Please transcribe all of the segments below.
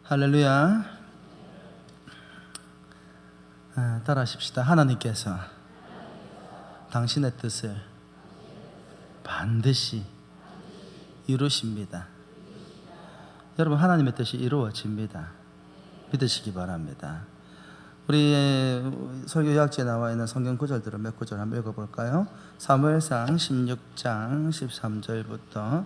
할렐루야. 따라하십시다. 하나님께서 당신의 뜻을 반드시 이루십니다. 여러분, 하나님의 뜻이 이루어집니다. 믿으시기 바랍니다. 우리 설교 요약지에 나와 있는 성경 구절들을 몇 구절 한번 읽어볼까요? 사무엘상 16장 13절부터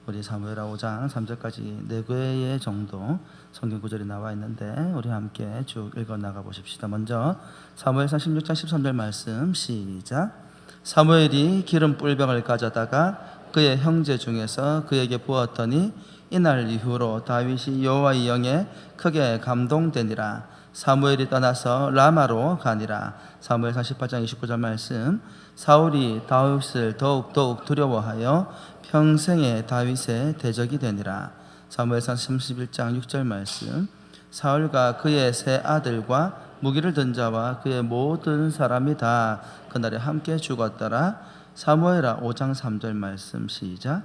우리 사무엘하 5장 3절까지 4개의 정도 성경 구절이 나와 있는데 우리 함께 쭉 읽어 나가 보십시다. 먼저 사무엘상 16장 13절 말씀 시작. 사무엘이 기름 뿔병을 가져다가 그의 형제 중에서 그에게 부었더니 이날 이후로 다윗이 여호와의 영에 크게 감동되니라. 사무엘이 떠나서 라마로 가니라. 사무엘상 18장 29절 말씀. 사울이 다윗을 더욱 두려워하여 평생에 다윗의 대적이 되니라. 사무엘상 31장 6절 말씀. 사울과 그의 세 아들과 무기를 든 자와 그의 모든 사람이 다 그날에 함께 죽었더라. 사무엘하 5장 3절 말씀 시작.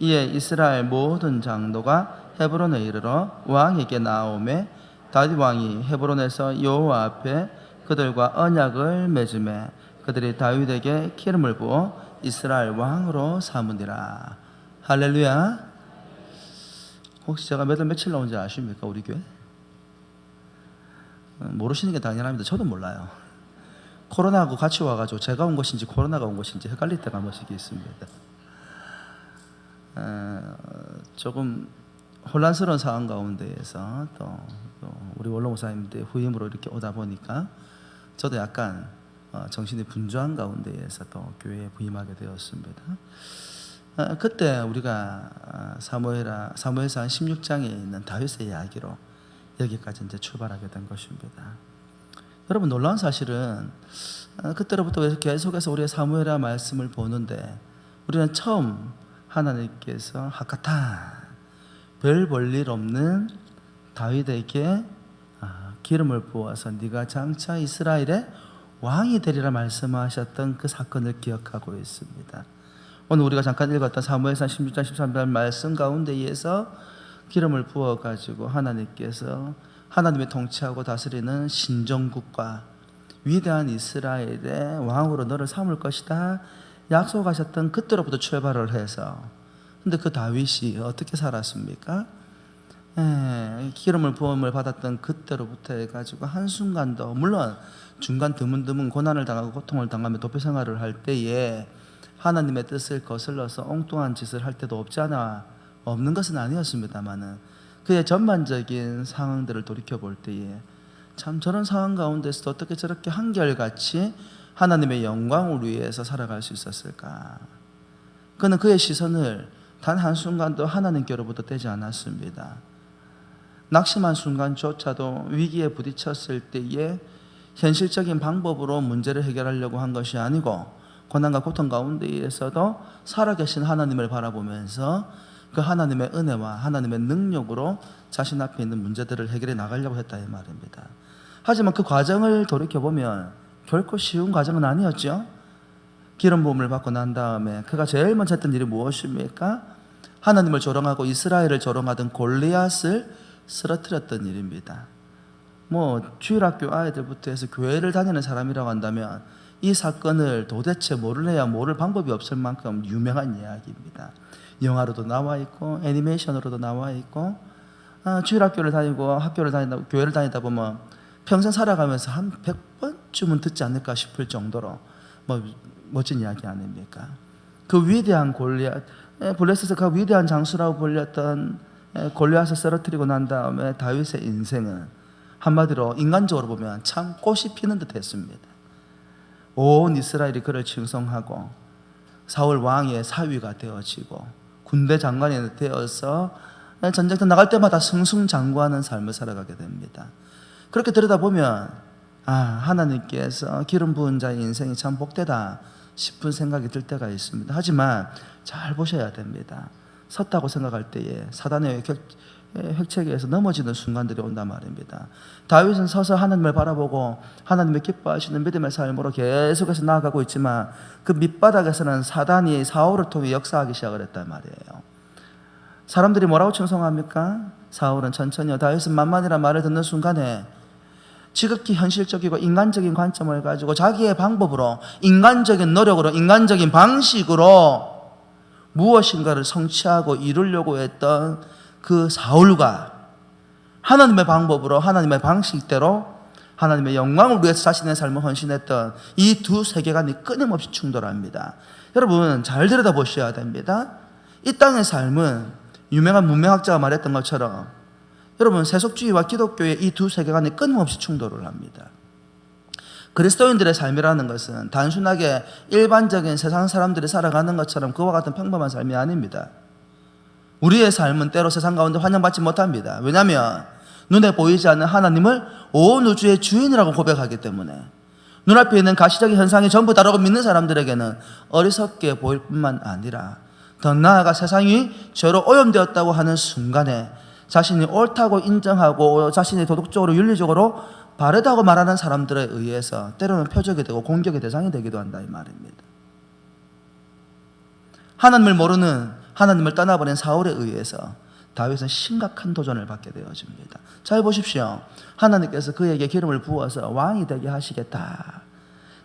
이에 이스라엘 모든 장로가 헤브론에 이르러 왕에게 나오매 다윗 왕이 헤브론에서 여호와 앞에 그들과 언약을 맺음에 그들이 다윗에게 기름을 부어 이스라엘 왕으로 삼으니라. 할렐루야. 혹시 제가 몇 월 며칠 나온지 아십니까? 우리 교회? 모르시는 게 당연합니다. 저도 몰라요. 코로나하고 같이 와가지고 제가 온 것인지 코로나가 온 것인지 헷갈릴 때가 한 번씩 있습니다. 조금 혼란스러운 상황 가운데에서 또 우리 원로 목사님들 후임으로 이렇게 오다 보니까 저도 약간 정신이 분주한 가운데에서 또 교회에 부임하게 되었습니다. 그때 우리가 사무엘상 16장에 있는 다윗의 이야기로 여기까지 이제 출발하게 된 것입니다. 여러분, 놀라운 사실은 그때로부터 계속해서 우리의 사무엘하 말씀을 보는데 우리는 처음 하나님께서 하카타 별 볼일 없는 다윗에게 기름을 부어서 네가 장차 이스라엘의 왕이 되리라 말씀하셨던 그 사건을 기억하고 있습니다. 오늘 우리가 잠깐 읽었던 사무엘상 16장 13절 말씀 가운데에서 기름을 부어가지고 하나님께서 하나님의 통치하고 다스리는 신정국과 위대한 이스라엘의 왕으로 너를 삼을 것이다 약속하셨던 그때로부터 출발을 해서, 근데 그 다윗이 어떻게 살았습니까? 기름을 부음을 받았던 그때로부터 해가지고 한순간도, 물론 중간 드문드문 고난을 당하고 고통을 당하며 도피 생활을 할 때에 하나님의 뜻을 거슬러서 엉뚱한 짓을 할 때도 없는 것은 아니었습니다만은 그의 전반적인 상황들을 돌이켜 볼 때에 참 저런 상황 가운데서도 어떻게 저렇게 한결같이 하나님의 영광을 위해서 살아갈 수 있었을까? 그는 그의 시선을 단 한순간도 하나님께로부터 떼지 않았습니다. 낙심한 순간조차도 위기에 부딪혔을 때에 현실적인 방법으로 문제를 해결하려고 한 것이 아니고 고난과 고통 가운데에서도 살아계신 하나님을 바라보면서 그 하나님의 은혜와 하나님의 능력으로 자신 앞에 있는 문제들을 해결해 나가려고 했다 이 말입니다. 하지만 그 과정을 돌이켜보면 결코 쉬운 과정은 아니었죠. 기름 부음을 받고 난 다음에 그가 제일 먼저 했던 일이 무엇입니까? 하나님을 조롱하고 이스라엘을 조롱하던 골리앗을 쓰러뜨렸던 일입니다. 주일학교 아이들부터 해서 교회를 다니는 사람이라고 한다면 이 사건을 도대체 모를래야 모를 방법이 없을 만큼 유명한 이야기입니다. 영화로도 나와 있고 애니메이션으로도 나와 있고 주일학교를 다니고 교회를 다니다 보면 평생 살아가면서 한 100번쯤은 듣지 않을까 싶을 정도로 멋진 이야기 아닙니까? 그 위대한 골리앗, 블레셋에서 그 위대한 장수라고 불렸던 골리앗을 쓰러뜨리고 난 다음에 다윗의 인생은 한마디로 인간적으로 보면 참 꽃이 피는 듯 했습니다. 온 이스라엘이 그를 칭송하고 사울 왕의 사위가 되어지고 군대 장관이 되어서 전쟁터 나갈 때마다 승승장구하는 삶을 살아가게 됩니다. 그렇게 들여다보면 하나님께서 기름 부은 자의 인생이 참 복되다 싶은 생각이 들 때가 있습니다. 하지만 잘 보셔야 됩니다. 섰다고 생각할 때에 사단의 획책에서 넘어지는 순간들이 온단 말입니다. 다윗은 서서 하나님을 바라보고 하나님의 기뻐하시는 믿음의 삶으로 계속해서 나아가고 있지만 그 밑바닥에서는 사단이 사울을 통해 역사하기 시작을 했단 말이에요. 사람들이 뭐라고稱颂합니까? 사울은 천천히요. 다윗은 만만이란 말을 듣는 순간에 지극히 현실적이고 인간적인 관점을 가지고 자기의 방법으로, 인간적인 노력으로, 인간적인 방식으로 무엇인가를 성취하고 이루려고 했던 그 사울과 하나님의 방법으로, 하나님의 방식대로 하나님의 영광을 위해서 자신의 삶을 헌신했던 이 두 세계관이 끊임없이 충돌합니다. 여러분 잘 들여다보셔야 됩니다. 이 땅의 삶은 유명한 문명학자가 말했던 것처럼 여러분 세속주의와 기독교의 이 두 세계관이 끊임없이 충돌을 합니다. 그리스도인들의 삶이라는 것은 단순하게 일반적인 세상 사람들이 살아가는 것처럼 그와 같은 평범한 삶이 아닙니다. 우리의 삶은 때로 세상 가운데 환영받지 못합니다. 왜냐하면 눈에 보이지 않는 하나님을 온 우주의 주인이라고 고백하기 때문에 눈앞에 있는 가시적인 현상이 전부 다라고 믿는 사람들에게는 어리석게 보일 뿐만 아니라 더 나아가 세상이 죄로 오염되었다고 하는 순간에 자신이 옳다고 인정하고 자신이 도덕적으로 윤리적으로 바르다고 말하는 사람들에 의해서 때로는 표적이 되고 공격의 대상이 되기도 한다 이 말입니다. 하나님을 모르는, 하나님을 떠나버린 사울에 의해서 다윗은 심각한 도전을 받게 되어집니다. 잘 보십시오. 하나님께서 그에게 기름을 부어서 왕이 되게 하시겠다,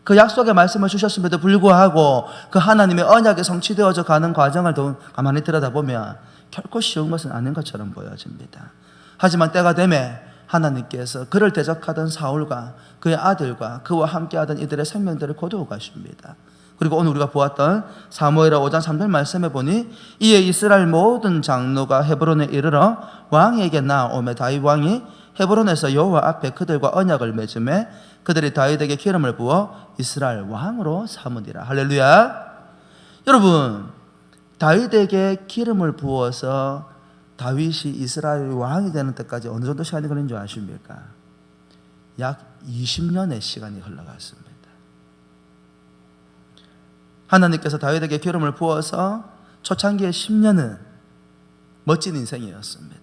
그 약속의 말씀을 주셨음에도 불구하고 그 하나님의 언약이 성취되어져 가는 과정을 가만히 들여다보면 결코 쉬운 것은 아닌 것처럼 보여집니다. 하지만 때가 되매 하나님께서 그를 대적하던 사울과 그의 아들과 그와 함께하던 이들의 생명들을 거두어 가십니다. 그리고 오늘 우리가 보았던 사무엘하 5장 3절 말씀에 보니 이에 이스라엘 모든 장로가 헤브론에 이르러 왕에게 나오매 다윗 왕이 헤브론에서 여호와 앞에 그들과 언약을 맺음에 그들이 다윗에게 기름을 부어 이스라엘 왕으로 삼으니라. 할렐루야. 여러분 다윗에게 기름을 부어서 다윗이 이스라엘 왕이 되는 때까지 어느 정도 시간이 걸린 줄 아십니까? 약 20년의 시간이 흘러갔습니다. 하나님께서 다윗에게 기름을 부어서 초창기의 10년은 멋진 인생이었습니다.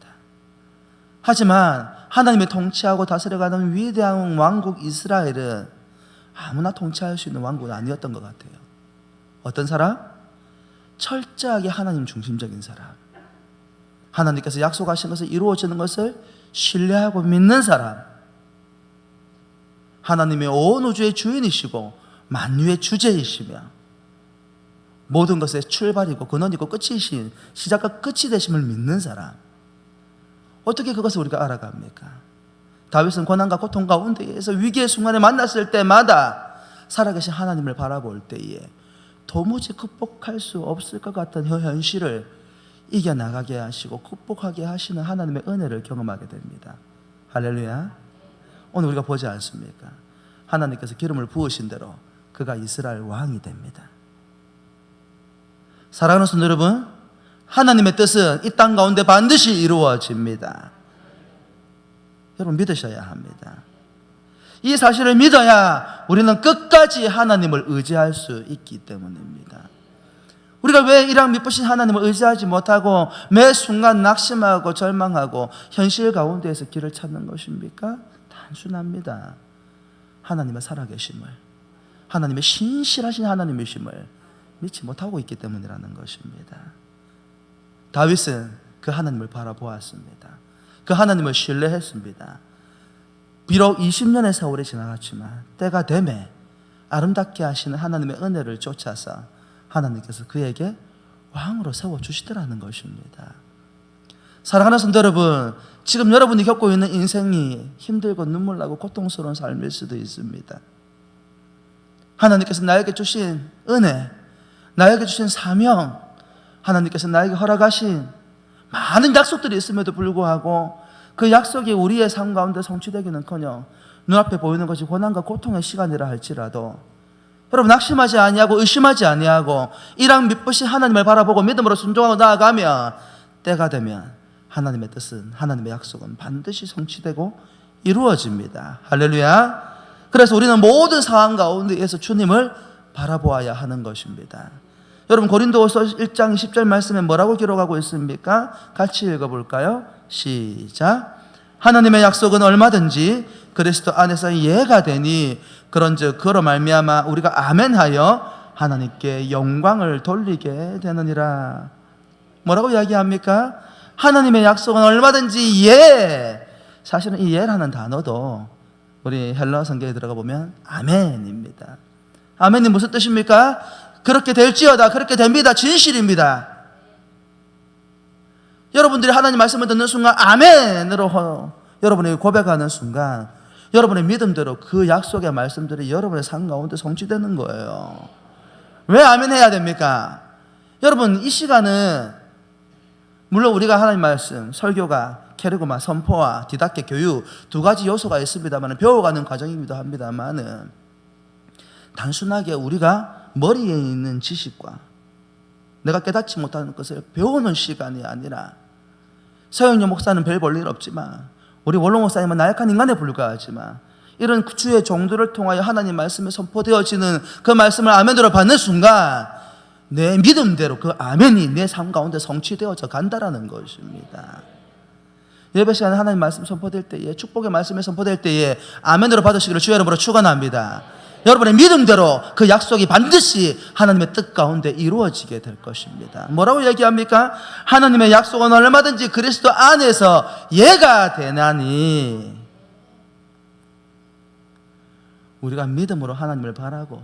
하지만 하나님이 통치하고 다스려가는 위대한 왕국 이스라엘은 아무나 통치할 수 있는 왕국은 아니었던 것 같아요. 어떤 사람? 철저하게 하나님 중심적인 사람, 하나님께서 약속하신 것을 이루어지는 것을 신뢰하고 믿는 사람, 하나님의 온 우주의 주인이시고 만유의 주제이시며 모든 것의 출발이고 근원이고 끝이신, 시작과 끝이 되심을 믿는 사람. 어떻게 그것을 우리가 알아갑니까? 다윗은 고난과 고통 가운데에서 위기의 순간에 만났을 때마다 살아계신 하나님을 바라볼 때에 도무지 극복할 수 없을 것 같은 현실을 이겨나가게 하시고 극복하게 하시는 하나님의 은혜를 경험하게 됩니다. 할렐루야. 오늘 우리가 보지 않습니까? 하나님께서 기름을 부으신 대로 그가 이스라엘 왕이 됩니다. 사랑하는 성도 여러분, 하나님의 뜻은 이 땅 가운데 반드시 이루어집니다. 여러분 믿으셔야 합니다. 이 사실을 믿어야 우리는 끝까지 하나님을 의지할 수 있기 때문입니다. 우리가 왜 이랑 미쁘신 하나님을 의지하지 못하고 매 순간 낙심하고 절망하고 현실 가운데에서 길을 찾는 것입니까? 단순합니다. 하나님의 살아계심을, 하나님의 신실하신 하나님이심을 믿지 못하고 있기 때문이라는 것입니다. 다윗은 그 하나님을 바라보았습니다. 그 하나님을 신뢰했습니다. 비록 20년의 세월이 지나갔지만 때가 되매 아름답게 하시는 하나님의 은혜를 쫓아서 하나님께서 그에게 왕으로 세워주시더라는 것입니다. 사랑하는 성도 여러분, 지금 여러분이 겪고 있는 인생이 힘들고 눈물나고 고통스러운 삶일 수도 있습니다. 하나님께서 나에게 주신 은혜, 나에게 주신 사명, 하나님께서 나에게 허락하신 많은 약속들이 있음에도 불구하고 그 약속이 우리의 삶 가운데 성취되기는커녕 눈앞에 보이는 것이 고난과 고통의 시간이라 할지라도 여러분 낙심하지 아니하고 의심하지 아니하고 이랑 믿으신 하나님을 바라보고 믿음으로 순종하고 나아가면 때가 되면 하나님의 뜻은, 하나님의 약속은 반드시 성취되고 이루어집니다. 할렐루야. 그래서 우리는 모든 상황 가운데에서 주님을 바라보아야 하는 것입니다. 여러분 고린도후서 1장 10절 말씀에 뭐라고 기록하고 있습니까? 같이 읽어볼까요? 시작. 하나님의 약속은 얼마든지 그리스도 안에서 예가 되니 그런즉 그로 말미암아 우리가 아멘하여 하나님께 영광을 돌리게 되느니라. 뭐라고 이야기합니까? 하나님의 약속은 얼마든지 예. 사실은 이 예라는 단어도 우리 헬라어 성경에 들어가 보면 아멘입니다. 아멘이 무슨 뜻입니까? 그렇게 될지어다, 그렇게 됩니다, 진실입니다. 여러분들이 하나님 말씀을 듣는 순간 아멘으로 여러분이 고백하는 순간 여러분의 믿음대로 그 약속의 말씀들이 여러분의 삶 가운데 성취되는 거예요. 왜 아멘 해야 됩니까? 여러분, 이 시간은 물론 우리가 하나님 말씀, 설교가 캐리고마, 선포와 디다케, 교육 두 가지 요소가 있습니다만 배워가는 과정이기도 합니다만은 단순하게 우리가 머리에 있는 지식과 내가 깨닫지 못하는 것을 배우는 시간이 아니라 서영료 목사는 별 볼 일 없지만 우리 원로 목사님은 나약한 인간에 불과하지만 이런 주의 종들을 통하여 하나님 말씀이 선포되어지는 그 말씀을 아멘으로 받는 순간 내 믿음대로 그 아멘이 내 삶 가운데 성취되어져 간다라는 것입니다. 예배 시간에 하나님 말씀 선포될 때에 축복의 말씀이 선포될 때에 아멘으로 받으시기를 주의 이름으로 축원합니다. 여러분의 믿음대로 그 약속이 반드시 하나님의 뜻 가운데 이루어지게 될 것입니다. 뭐라고 얘기합니까? 하나님의 약속은 얼마든지 그리스도 안에서 예가 되나니 우리가 믿음으로 하나님을 바라고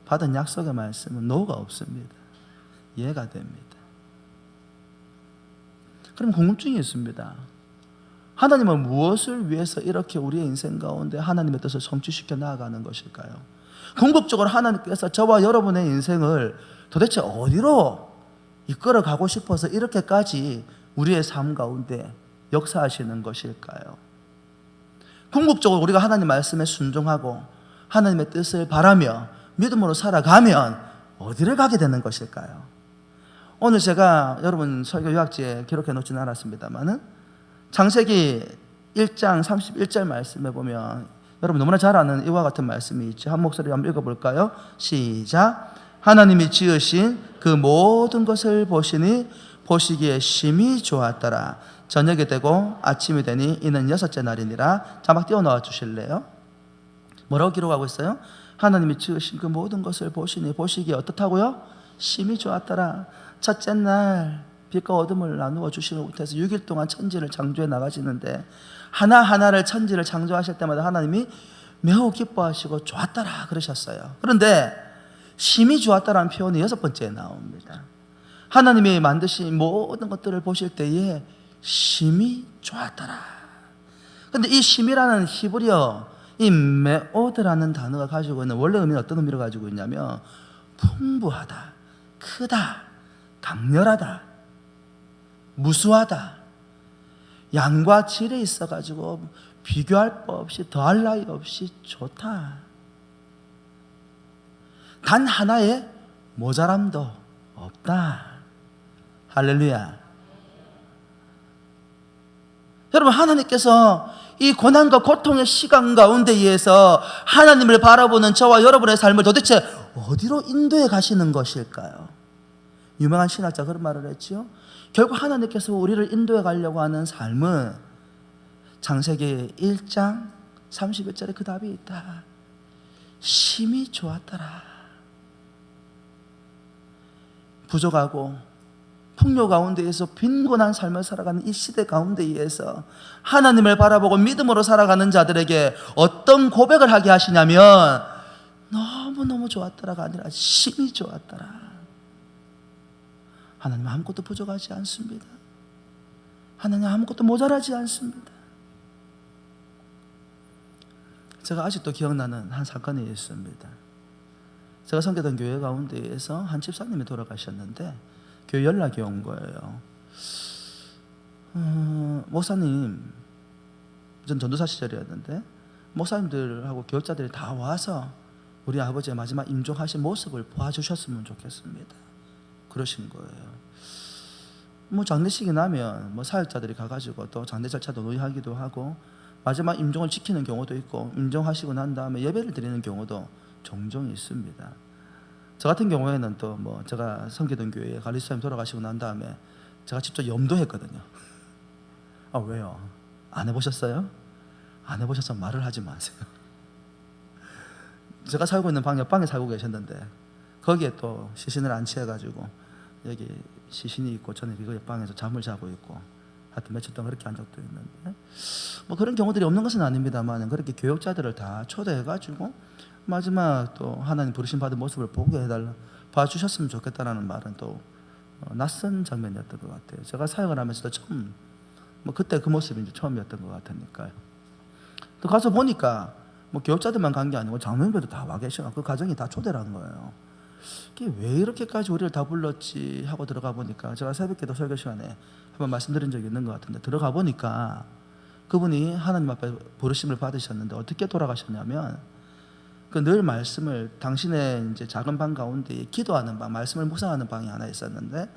받은 약속의 말씀은 노가 없습니다. 예가 됩니다. 그럼 궁금증이 있습니다. 하나님은 무엇을 위해서 이렇게 우리의 인생 가운데 하나님의 뜻을 성취시켜 나아가는 것일까요? 궁극적으로 하나님께서 저와 여러분의 인생을 도대체 어디로 이끌어 가고 싶어서 이렇게까지 우리의 삶 가운데 역사하시는 것일까요? 궁극적으로 우리가 하나님 말씀에 순종하고 하나님의 뜻을 바라며 믿음으로 살아가면 어디를 가게 되는 것일까요? 오늘 제가 여러분 설교 요약지에 기록해 놓지는 않았습니다만은 창세기 1장 31절 말씀에 보면 여러분 너무나 잘 아는 이와 같은 말씀이 있죠. 한 목소리로 한번 읽어볼까요? 시작. 하나님이 지으신 그 모든 것을 보시니 보시기에 심히 좋았더라. 저녁이 되고 아침이 되니 이는 6째 날이니라. 자막 띄워 넣어 주실래요? 뭐라고 기록하고 있어요? 하나님이 지으신 그 모든 것을 보시니 보시기에 어떻다고요? 심히 좋았더라. 첫째 날 빛과 어둠을 나누어 주시는 곳에서 6일 동안 천지를 창조해 나가시는데 하나하나를 천지를 창조하실 때마다 하나님이 매우 기뻐하시고 좋았더라 그러셨어요. 그런데 심히 좋았다라는 표현이 6번째에 나옵니다. 하나님이 만드신 모든 것들을 보실 때에 심히 좋았더라. 그런데 이 심이라는 히브리어 이 메오드라는 단어가 가지고 있는 원래 의미는 어떤 의미를 가지고 있냐면 풍부하다, 크다, 강렬하다, 무수하다, 양과 질에 있어가지고 비교할 바 없이 더할 나위 없이 좋다. 단 하나의 모자람도 없다. 할렐루야. 여러분, 하나님께서 이 고난과 고통의 시간 가운데에서 하나님을 바라보는 저와 여러분의 삶을 도대체 어디로 인도해 가시는 것일까요? 유명한 신학자 그런 말을 했지요. 결국 하나님께서 우리를 인도해 가려고 하는 삶은 창세기 1장 31절에 그 답이 있다. 심히 좋았더라. 부족하고 풍요 가운데에서 빈곤한 삶을 살아가는 이 시대 가운데에서 하나님을 바라보고 믿음으로 살아가는 자들에게 어떤 고백을 하게 하시냐면 너무너무 좋았더라가 아니라 심히 좋았더라. 하나님 아무것도 부족하지 않습니다. 하나님 아무것도 모자라지 않습니다. 제가 아직도 기억나는 한 사건이 있습니다. 제가 섬기던 교회 가운데에서 한 집사님이 돌아가셨는데 교회 연락이 온 거예요. 목사님, 전 전도사 시절이었는데 목사님들하고 교육자들이 다 와서 우리 아버지의 마지막 임종하신 모습을 봐주셨으면 좋겠습니다. 그러신 거예요. 장례식이 나면 사역자들이 가가지고 또 장례 절차도 논의하기도 하고 마지막 임종을 지키는 경우도 있고 임종하시고 난 다음에 예배를 드리는 경우도 종종 있습니다. 저 같은 경우에는 또 제가 섬기던 교회에 관리사님 돌아가시고 난 다음에 제가 직접 염도했거든요. 왜요? 안 해보셨어요? 안 해보셔서 말을 하지 마세요. 제가 살고 있는 방 옆방에 살고 계셨는데 거기에 또 시신을 안치해가지고 여기 시신이 있고 저는 이거 옆방에서 잠을 자고 있고 하여튼 며칠 동안 그렇게 한 적도 있는데, 뭐 그런 경우들이 없는 것은 아닙니다만 그렇게 교역자들을 다 초대해가지고 마지막 또 하나님 부르심 받은 모습을 보게 해달라, 봐주셨으면 좋겠다라는 말은 또 낯선 장면이었던 것 같아요. 제가 사역을 하면서도 처음, 뭐 그때 그 모습이 이제 처음이었던 것 같으니까요. 또 가서 보니까 뭐 교역자들만 간 게 아니고 장로님들도 다 와 계셔. 그 가정이 다 초대를 한 거예요. 이게 왜 이렇게까지 우리를 다 불렀지 하고 들어가 보니까, 제가 새벽기도 설교 시간에 한번 말씀드린 적이 있는 것 같은데, 들어가 보니까 그분이 하나님 앞에 부르심을 받으셨는데 어떻게 돌아가셨냐면, 그 늘 말씀을, 당신의 이제 작은 방 가운데 기도하는 방, 말씀을 묵상하는 방이 하나 있었는데,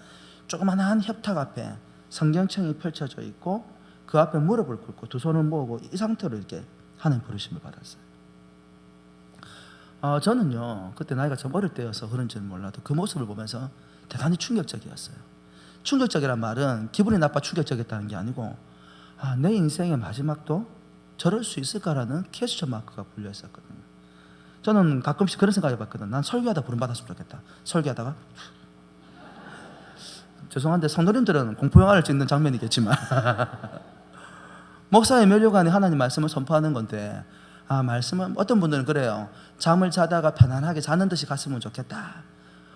조그만한 협탁 앞에 성경책이 펼쳐져 있고 그 앞에 무릎을 꿇고 두 손을 모으고 이 상태로 이렇게 하나님 부르심을 받았어요. 저는요 그때 나이가 좀 어릴 때여서 그런지는 몰라도 그 모습을 보면서 대단히 충격적이었어요. 충격적이란 말은 기분이 나빠 충격적이었다는 게 아니고, 내 인생의 마지막도 저럴 수 있을까라는 퀘스천 마크가 불려 있었거든요. 저는 가끔씩 그런 생각 해봤거든. 난 설교하다 부름 받았으면 좋겠다. 설교하다가 죄송한데 성도님들은 공포영화를 찍는 장면이겠지만 목사의 면류관이 하나님 말씀을 선포하는 건데, 말씀은 어떤 분들은 그래요. 잠을 자다가 편안하게 자는 듯이 갔으면 좋겠다.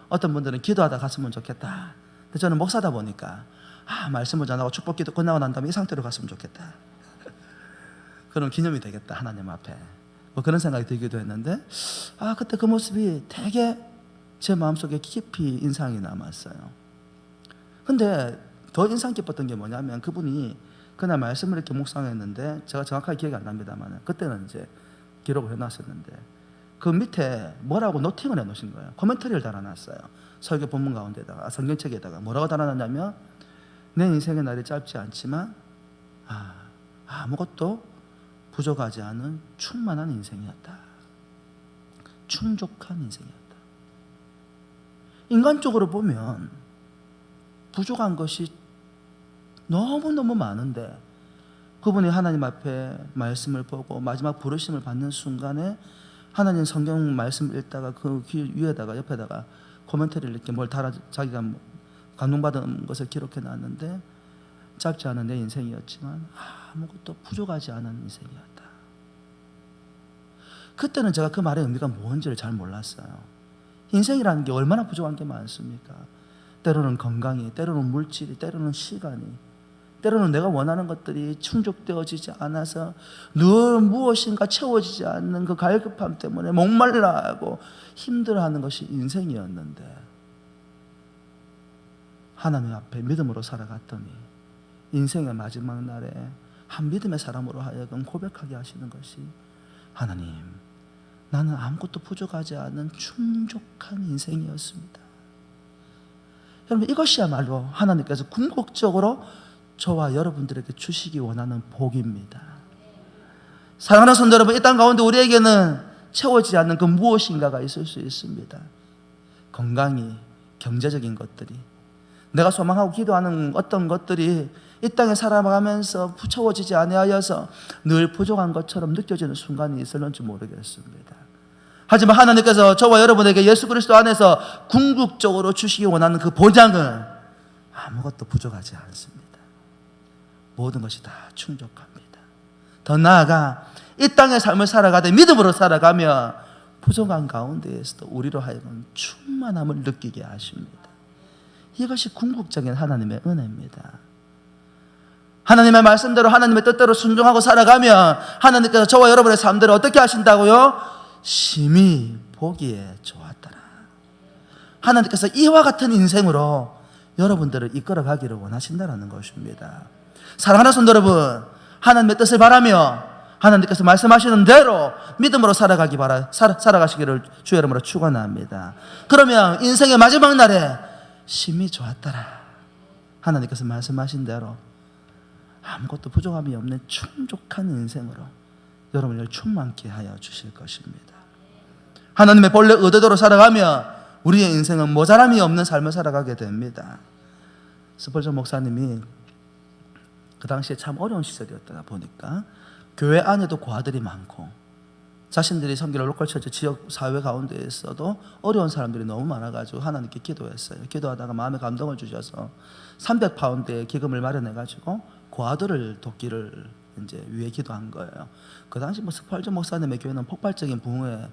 어떤 분들은 기도하다 갔으면 좋겠다. 근데 저는 목사다 보니까 말씀을 전하고 축복기도 끝나고 난 다음에 이 상태로 갔으면 좋겠다. 그럼 기념이 되겠다 하나님 앞에. 뭐 그런 생각이 들기도 했는데, 그때 그 모습이 되게 제 마음속에 깊이 인상이 남았어요. 근데 더 인상 깊었던 게 뭐냐면, 그분이 그날 말씀을 이렇게 묵상했는데, 제가 정확하게 기억이 안 납니다만 그때는 이제 기록을 해놨었는데, 그 밑에 뭐라고 노팅을 해놓으신 거예요. 코멘터리를 달아놨어요. 설교 본문 가운데다가, 성경책에다가 뭐라고 달아놨냐면, 내 인생의 날이 짧지 않지만 아무것도 부족하지 않은 충만한 인생이었다. 충족한 인생이었다. 인간적으로 보면 부족한 것이 너무너무 많은데, 그분이 하나님 앞에 말씀을 보고 마지막 부르심을 받는 순간에 하나님 성경 말씀 읽다가 그 귀 위에다가 옆에다가 코멘터리를 이렇게 뭘 달아, 자기가 감동받은 것을 기록해 놨는데, 짧지 않은 내 인생이었지만 아무것도 부족하지 않은 인생이었다. 그때는 제가 그 말의 의미가 뭔지를 잘 몰랐어요. 인생이라는 게 얼마나 부족한 게 많습니까? 때로는 건강이, 때로는 물질이, 때로는 시간이, 때로는 내가 원하는 것들이 충족되어지지 않아서 늘 무엇인가 채워지지 않는 그 갈급함 때문에 목말라하고 힘들어하는 것이 인생이었는데, 하나님 앞에 믿음으로 살아갔더니 인생의 마지막 날에 한 믿음의 사람으로 하여금 고백하게 하시는 것이, 하나님, 나는 아무것도 부족하지 않은 충족한 인생이었습니다. 여러분, 이것이야말로 하나님께서 궁극적으로 저와 여러분들에게 주시기 원하는 복입니다. 사랑하는 성도 여러분, 이 땅 가운데 우리에게는 채워지지 않는 그 무엇인가가 있을 수 있습니다. 건강이, 경제적인 것들이, 내가 소망하고 기도하는 어떤 것들이 이 땅에 살아가면서 채워지지 아니하여서 늘 부족한 것처럼 느껴지는 순간이 있을는지 모르겠습니다. 하지만 하나님께서 저와 여러분에게 예수 그리스도 안에서 궁극적으로 주시기 원하는 그 보장은 아무것도 부족하지 않습니다. 모든 것이 다 충족합니다. 더 나아가 이 땅의 삶을 살아가되 믿음으로 살아가며 부족한 가운데에서도 우리로 하여금 충만함을 느끼게 하십니다. 이것이 궁극적인 하나님의 은혜입니다. 하나님의 말씀대로 하나님의 뜻대로 순종하고 살아가면 하나님께서 저와 여러분의 삶들을 어떻게 하신다고요? 심히 보기에 좋았더라. 하나님께서 이와 같은 인생으로 여러분들을 이끌어가기를 원하신다는 것입니다. 사랑하는 성도 여러분, 하나님의 뜻을 바라며 하나님께서 말씀하시는 대로 믿음으로 살아가시기를 주의 이름으로 축원합니다. 그러면 인생의 마지막 날에 심히 좋았더라. 하나님께서 말씀하신 대로 아무것도 부족함이 없는 충족한 인생으로 여러분을 충만케 하여 주실 것입니다. 하나님의 본래 의도대로 살아가며 우리의 인생은 모자람이 없는 삶을 살아가게 됩니다. 스펄전 목사님이 그 당시에 참 어려운 시절이었다 보니까 교회 안에도 고아들이 많고 자신들이 섬기는 로컬 처치 지역 사회 가운데에서도 어려운 사람들이 너무 많아가지고 하나님께 기도했어요. 기도하다가 마음에 감동을 주셔서 300파운드의 기금을 마련해가지고 고아들을 돕기를 이제 위해 기도한 거예요. 그 당시 뭐 스펄전 목사님의 교회는 폭발적인 부흥의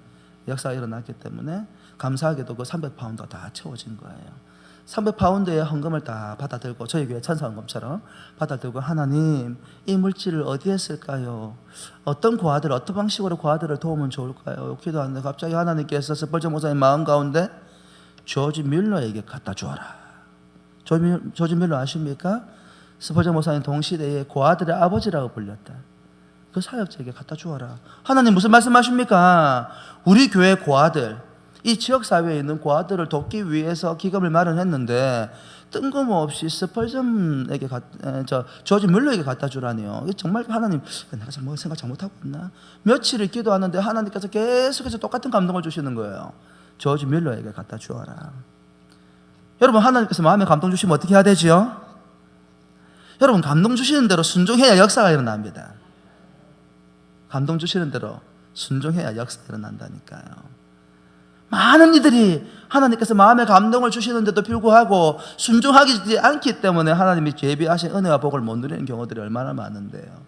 역사가 일어났기 때문에 감사하게도 그 300파운드가 다 채워진 거예요. 300파운드의 헌금을 다 받아들고 저희 교회 천사헌금처럼 받아들고 하나님 이 물질을 어디에 쓸까요? 어떤 고아들 어떤 방식으로 고아들을 도우면 좋을까요? 기도하는데 갑자기 하나님께서 스펄전 목사님 마음 가운데 조지 뮬러에게 갖다 주어라. 조지 뮬러 아십니까? 스펄전 목사님 동시대에 고아들의 아버지라고 불렸다. 그 사역자에게 갖다 주어라. 하나님 무슨 말씀하십니까? 우리 교회 고아들 이 지역사회에 있는 고아들을 돕기 위해서 기금을 마련했는데 뜬금없이 스펄전에게 조지 뮬러에게 갖다 주라니요. 정말 하나님 내가 생각 잘못하고 있나? 며칠을 기도하는데 하나님께서 계속해서 똑같은 감동을 주시는 거예요. 조지 뮬러에게 갖다 주어라. 여러분 하나님께서 마음에 감동 주시면 어떻게 해야 되지요? 여러분 감동 주시는 대로 순종해야 역사가 일어납니다. 감동 주시는 대로 순종해야 역사가 일어난다니까요. 많은 이들이 하나님께서 마음에 감동을 주시는데도 불구하고 순종하지 않기 때문에 하나님이 예비하신 은혜와 복을 못 누리는 경우들이 얼마나 많은데요.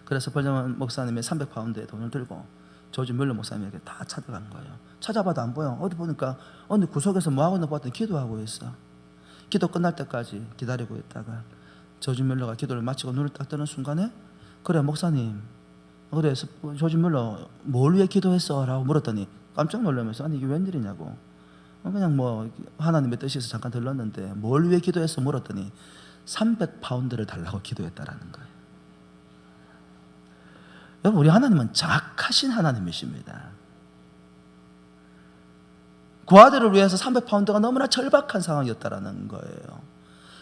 그래서 스펄전 목사님의 300파운드의 돈을 들고 조지 뮬러 목사님에게 다 찾아간 거예요. 찾아봐도 안 보여. 어디 보니까 어느 구석에서 뭐하고 있나 봤더니 기도하고 있어. 기도 끝날 때까지 기다리고 있다가 조지 뮬러가 기도를 마치고 눈을 딱 뜨는 순간에 그래 목사님 그래 조지 뮬러 뭘 위해 기도했어? 라고 물었더니 깜짝 놀라면서 아니 이게 웬일이냐고 그냥 뭐 하나님의 뜻에서 잠깐 들렀는데 뭘 위해 기도했어? 물었더니 300파운드를 달라고 기도했다라는 거예요. 여러분 우리 하나님은 정확하신 하나님이십니다. 고아들을 위해서 300파운드가 너무나 절박한 상황이었다라는 거예요.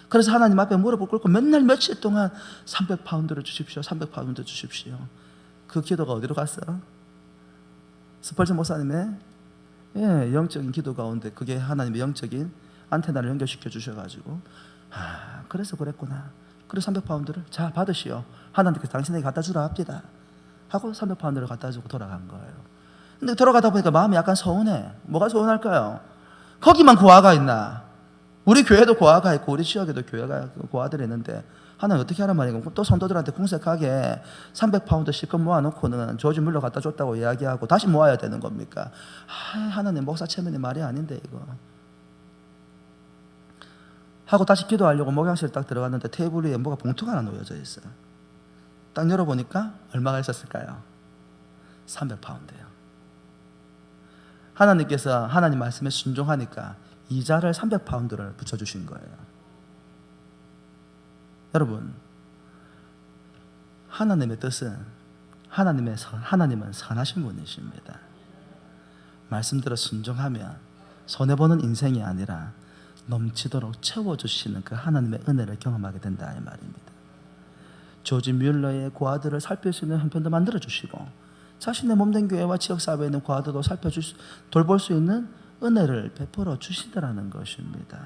그래서 하나님 앞에 무릎을 꿇고 맨날 며칠 동안 300파운드를 주십시오. 300파운드 주십시오. 그 기도가 어디로 갔어? 스펄전 목사님의 영적인 기도 가운데 그게 하나님의 영적인 안테나를 연결시켜 주셔가지고 그래서 그랬구나. 그래서 300파운드를 자 받으시오. 하나님께서 당신에게 갖다 주라 합니다. 하고 300파운드를 갖다 주고 돌아간 거예요. 근데 돌아가다 보니까 마음이 약간 서운해. 뭐가 서운할까요? 거기만 고아가 있나? 우리 교회도 고아가 있고 우리 지역에도 교회가 고아들이 있는데 하나님 어떻게 하란 말이고 또 성도들한테 궁색하게 300파운드 실컷 모아놓고는 조지 뮬러 갖다 줬다고 이야기하고 다시 모아야 되는 겁니까? 하나님 목사 체면이 말이 아닌데 이거 하고 다시 기도하려고 목양실 딱 들어갔는데 테이블 위에 뭐가 봉투가 하나 놓여져 있어요. 딱 열어보니까 얼마가 있었을까요? 300파운드예요. 하나님께서 하나님 말씀에 순종하니까 이자를 300파운드를 붙여주신 거예요. 여러분 하나님의 뜻은 하나님은 선하신 분이십니다. 말씀대로 순종하면 손해보는 인생이 아니라 넘치도록 채워주시는 그 하나님의 은혜를 경험하게 된다 이 말입니다. 조지 뮬러의 고아들을 살필 수 있는 형편도 만들어주시고 자신의 몸된 교회와 지역사회에 있는 고아들도 돌볼 수 있는 은혜를 베풀어 주시더라는 것입니다.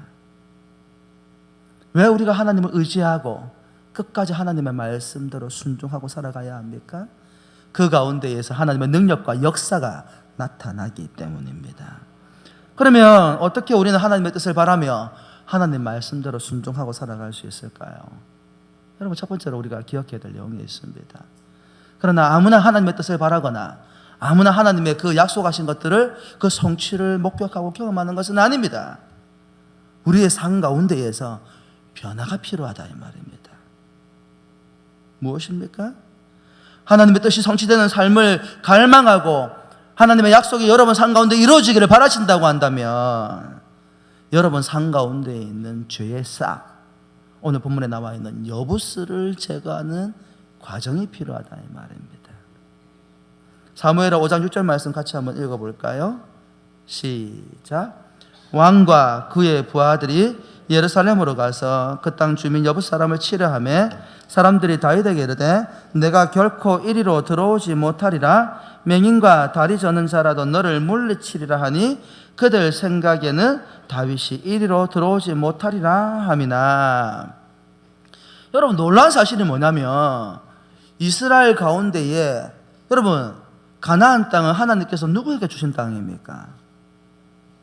왜 우리가 하나님을 의지하고 끝까지 하나님의 말씀대로 순종하고 살아가야 합니까? 그 가운데에서 하나님의 능력과 역사가 나타나기 때문입니다. 그러면 어떻게 우리는 하나님의 뜻을 바라며 하나님 말씀대로 순종하고 살아갈 수 있을까요? 여러분 첫 번째로 우리가 기억해야 될 내용이 있습니다. 그러나 아무나 하나님의 뜻을 바라거나 아무나 하나님의 그 약속하신 것들을 그 성취를 목격하고 경험하는 것은 아닙니다. 우리의 삶 가운데에서 변화가 필요하다 이 말입니다. 무엇입니까? 하나님의 뜻이 성취되는 삶을 갈망하고 하나님의 약속이 여러분 삶 가운데 이루어지기를 바라신다고 한다면 여러분 삶 가운데 있는 죄의 싹, 오늘 본문에 나와 있는 여부스를 제거하는 과정이 필요하다 이 말입니다. 사무엘하 5장 6절 말씀 같이 한번 읽어볼까요? 시작. 왕과 그의 부하들이 예루살렘으로 가서 그 땅 주민 여부 사람을 치려하며 사람들이 다윗에게 이르되 내가 결코 이리로 들어오지 못하리라. 맹인과 다리 저는 자라도 너를 물리치리라 하니 그들 생각에는 다윗이 이리로 들어오지 못하리라 함이나. 여러분 놀라운 사실이 뭐냐면 이스라엘 가운데에 여러분 가나안 땅은 하나님께서 누구에게 주신 땅입니까?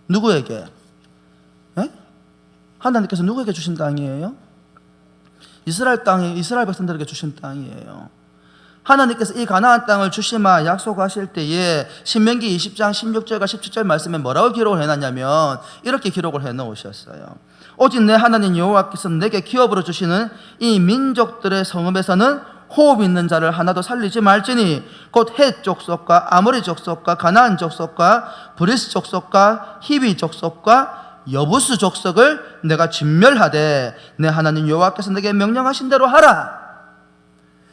누구에게? 에? 하나님께서 누구에게 주신 땅이에요? 이스라엘 땅이 이스라엘 백성들에게 주신 땅이에요. 하나님께서 이 가나안 땅을 주시마 약속하실 때에 신명기 20장 16절과 17절 말씀에 뭐라고 기록을 해놨냐면 이렇게 기록을 해놓으셨어요. 오직 내 하나님 여호와께서 내게 기업으로 주시는 이 민족들의 성읍에서는 호흡 있는 자를 하나도 살리지 말지니 곧 헷 족속과 아모리 족속과 가나안 족속과 브리스 족속과 히비 족속과 여부스 족속을 내가 진멸하되 내 하나님 여호와께서 내게 명령하신 대로 하라.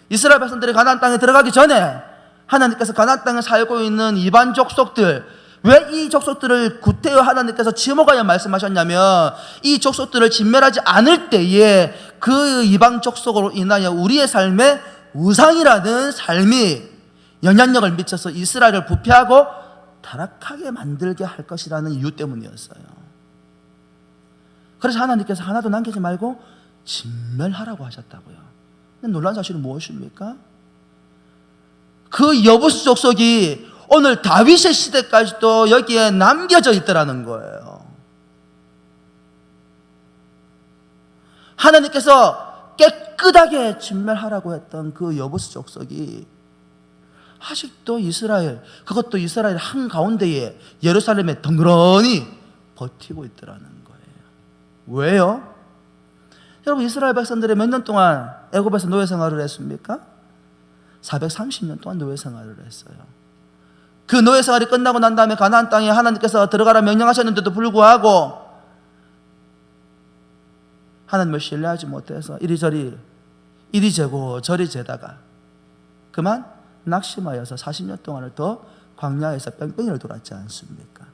이스라엘 백성들이 가나안 땅에 들어가기 전에 하나님께서 가나안 땅에 살고 있는 이방 족속들, 왜 이 족속들을 구태여 하나님께서 지목하여 말씀하셨냐면 이 족속들을 진멸하지 않을 때에 그 이방 족속으로 인하여 우리의 삶에 우상이라는 삶이 영향력을 미쳐서 이스라엘을 부패하고 타락하게 만들게 할 것이라는 이유 때문이었어요. 그래서 하나님께서 하나도 남기지 말고 진멸하라고 하셨다고요. 놀라운 사실은 무엇입니까? 그 여부스 족속이 오늘 다윗의 시대까지도 여기에 남겨져 있더라는 거예요. 하나님께서 깨끗하게 진멸하라고 했던 그 여부스 족속이 아직도 이스라엘, 그것도 이스라엘 한가운데에 예루살렘에 덩그러니 버티고 있더라는 거예요. 왜요? 여러분, 이스라엘 백성들이 몇 년 동안 애굽에서 노예 생활을 했습니까? 430년 동안 노예 생활을 했어요. 그 노예 생활이 끝나고 난 다음에 가나안 땅에 하나님께서 들어가라 명령하셨는데도 불구하고 하나님을 신뢰하지 못해서 이리저리 이리 재고 저리 재다가 그만 낙심하여서 40년 동안을 더 광야에서 뺑뺑이를 돌았지 않습니까?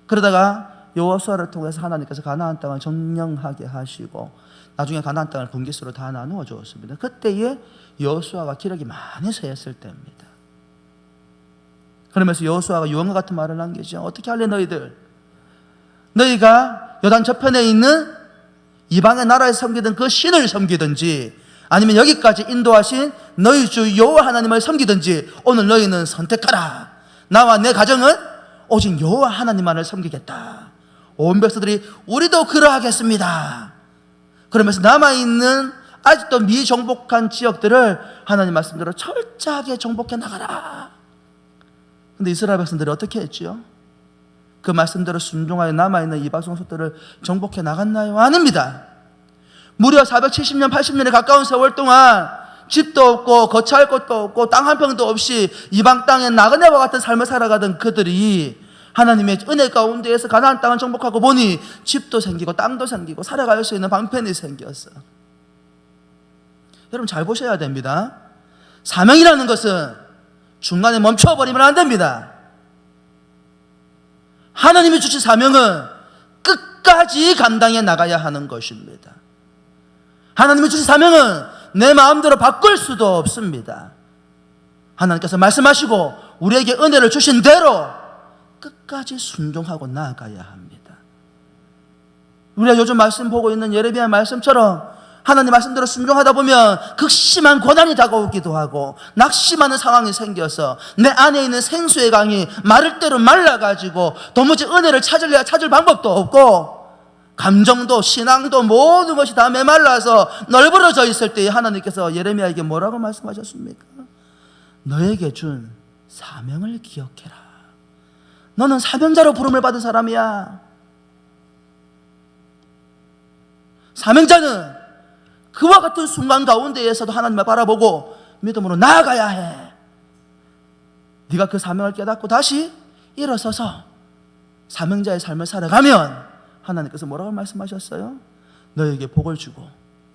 그러다가 여호수아를 통해서 하나님께서 가나안 땅을 점령하게 하시고 나중에 가나안 땅을 분깃으로 다 나누어 주었습니다. 그때에 여호수아가 기력이 많이 쇠했을 때입니다. 그러면서 여호수아가 유언과 같은 말을 남기죠. 어떻게 할래 너희들? 너희가 요단 저편에 있는 이방의 나라에서 섬기던 그 신을 섬기든지 아니면 여기까지 인도하신 너희 주 여호와 하나님을 섬기든지 오늘 너희는 선택하라. 나와 내 가정은 오직 여호와 하나님만을 섬기겠다. 온 백성들이 우리도 그러하겠습니다. 그러면서 남아있는 아직도 미정복한 지역들을 하나님 말씀대로 철저하게 정복해 나가라. 근데 이스라엘 백성들이 어떻게 했지요? 그 말씀대로 순종하여 남아있는 이방 성소들을 정복해 나갔나요? 아닙니다. 무려 470년 80년에 가까운 세월 동안 집도 없고 거처할 곳도 없고 땅 한 평도 없이 이방 땅에 나그네와 같은 삶을 살아가던 그들이 하나님의 은혜 가운데에서 가나안 땅을 정복하고 보니 집도 생기고 땅도 생기고 살아갈 수 있는 방편이 생겼어. 여러분 잘 보셔야 됩니다. 사명이라는 것은 중간에 멈춰버리면 안 됩니다. 하나님이 주신 사명은 끝까지 감당해 나가야 하는 것입니다. 하나님이 주신 사명은 내 마음대로 바꿀 수도 없습니다. 하나님께서 말씀하시고 우리에게 은혜를 주신 대로 끝까지 순종하고 나아가야 합니다. 우리가 요즘 말씀 보고 있는 예레미야 말씀처럼 하나님 말씀대로 순종하다 보면 극심한 고난이 다가오기도 하고 낙심하는 상황이 생겨서 내 안에 있는 생수의 강이 마를 대로 말라가지고 도무지 은혜를 찾을 방법도 없고 감정도 신앙도 모든 것이 다 메말라서 널브러져 있을 때 하나님께서 예레미야에게 뭐라고 말씀하셨습니까? 너에게 준 사명을 기억해라. 너는 사명자로 부름을 받은 사람이야. 사명자는 그와 같은 순간 가운데에서도 하나님을 바라보고 믿음으로 나아가야 해. 네가 그 사명을 깨닫고 다시 일어서서 사명자의 삶을 살아가면 하나님께서 뭐라고 말씀하셨어요? 너에게 복을 주고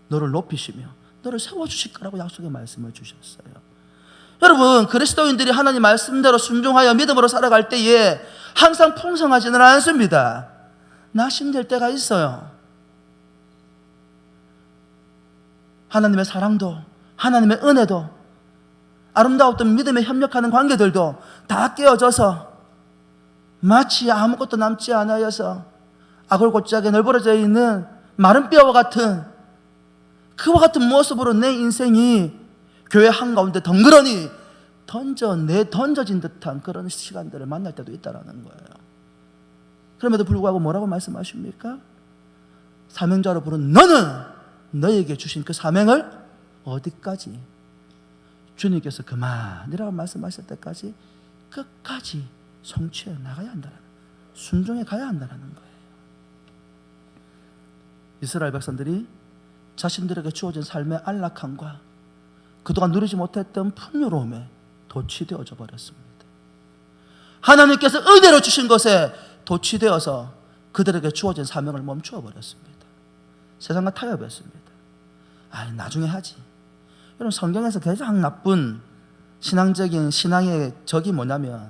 너를 높이시며 너를 세워주실 거라고 약속의 말씀을 주셨어요. 여러분, 그리스도인들이 하나님 말씀대로 순종하여 믿음으로 살아갈 때에 항상 풍성하지는 않습니다. 낙심될 때가 있어요. 하나님의 사랑도 하나님의 은혜도 아름다웠던 믿음에 협력하는 관계들도 다 깨어져서 마치 아무것도 남지 않아서 아골고짝에 널브러져 있는 마른 뼈와 같은 그와 같은 모습으로 내 인생이 교회 한가운데 덩그러니 던져진 듯한 그런 시간들을 만날 때도 있다는 거예요. 그럼에도 불구하고 뭐라고 말씀하십니까? 사명자로 부른 너는 너에게 주신 그 사명을 어디까지? 주님께서 그만이라고 말씀하실 때까지 끝까지 성취해 나가야 한다는, 순종해 가야 한다는 거예요. 이스라엘 백성들이 자신들에게 주어진 삶의 안락함과 그동안 누리지 못했던 풍요로움에 도취되어져 버렸습니다. 하나님께서 의대로 주신 것에 도취되어서 그들에게 주어진 사명을 멈추어 버렸습니다. 세상과 타협했습니다. 나중에 하지. 여러분, 성경에서 가장 나쁜 신앙적인 신앙의 적이 뭐냐면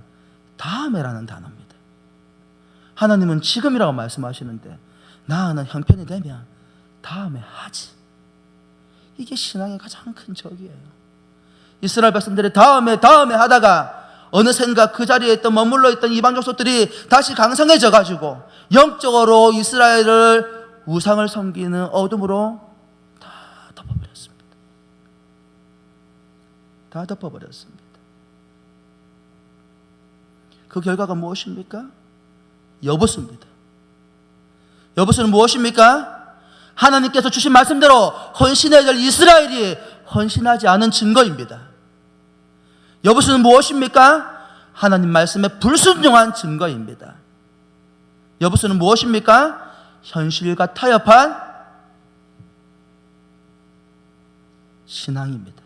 다음에라는 단어입니다. 하나님은 지금이라고 말씀하시는데 나는 형편이 되면 다음에 하지. 이게 신앙의 가장 큰 적이에요. 이스라엘 백성들이 다음에 하다가 어느샌가 그 자리에 있던 머물러 있던 이방 족속들이 다시 강성해져 가지고 영적으로 이스라엘을 우상을 섬기는 어둠으로 다 덮어버렸습니다. 다 덮어버렸습니다. 그 결과가 무엇입니까? 여부수입니다. 여부수는 무엇입니까? 하나님께서 주신 말씀대로 헌신해야 될 이스라엘이 헌신하지 않은 증거입니다. 여부수는 무엇입니까? 하나님 말씀에 불순종한 증거입니다. 여부수는 무엇입니까? 현실과 타협한 신앙입니다.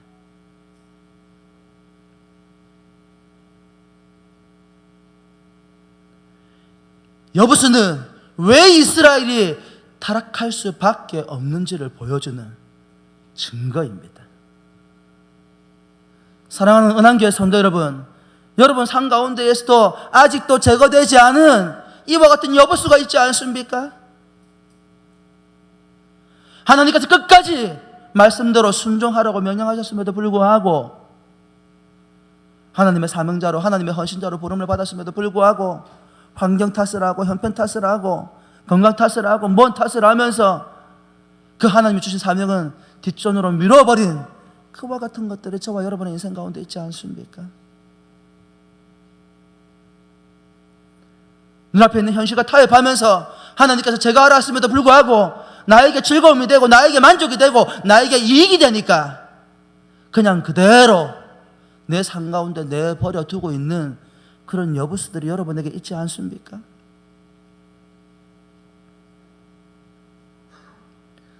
여부수는 왜 이스라엘이 타락할 수밖에 없는지를 보여주는 증거입니다. 사랑하는 은한교회 성도 여러분, 여러분 삶 가운데에서도 아직도 제거되지 않은 이와 같은 여부수가 있지 않습니까? 하나님께서 끝까지 말씀대로 순종하라고 명령하셨음에도 불구하고, 하나님의 사명자로, 하나님의 헌신자로 부름을 받았음에도 불구하고 환경 탓을 하고 형편 탓을 하고 건강 탓을 하고 뭔 탓을 하면서 그 하나님이 주신 사명은 뒷전으로 밀어버린 그와 같은 것들이 저와 여러분의 인생 가운데 있지 않습니까? 눈앞에 있는 현실과 타협하면서 하나님께서 제가 알았음에도 불구하고 나에게 즐거움이 되고 나에게 만족이 되고 나에게 이익이 되니까 그냥 그대로 내 삶 가운데 내버려 두고 있는 그런 여부수들이 여러분에게 있지 않습니까?